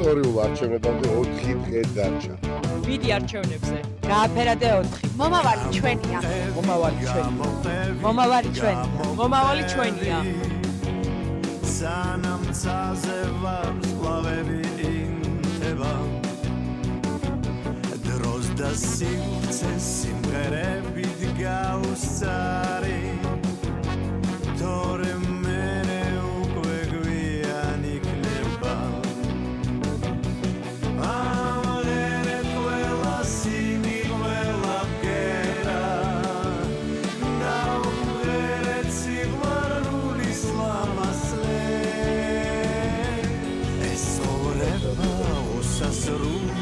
ისტორიულ არჩევნებამდე 4 დღე დარჩა. ვიდი არჩევნებზე. გააფერადე 4. მომავალი ჩვენია. მომავალი ჩვენია. სანამ ცაზე ვარ სკლავები ინთება დროს და სივრცე სიმღერებით გავსწარი თორე მერე უკვე გვიან იქნება ამღერეთ ყველა სიმიღველა ბგერა დავუმღერეთ სიყვარულის ლამაზლე ეს ორება უსასრული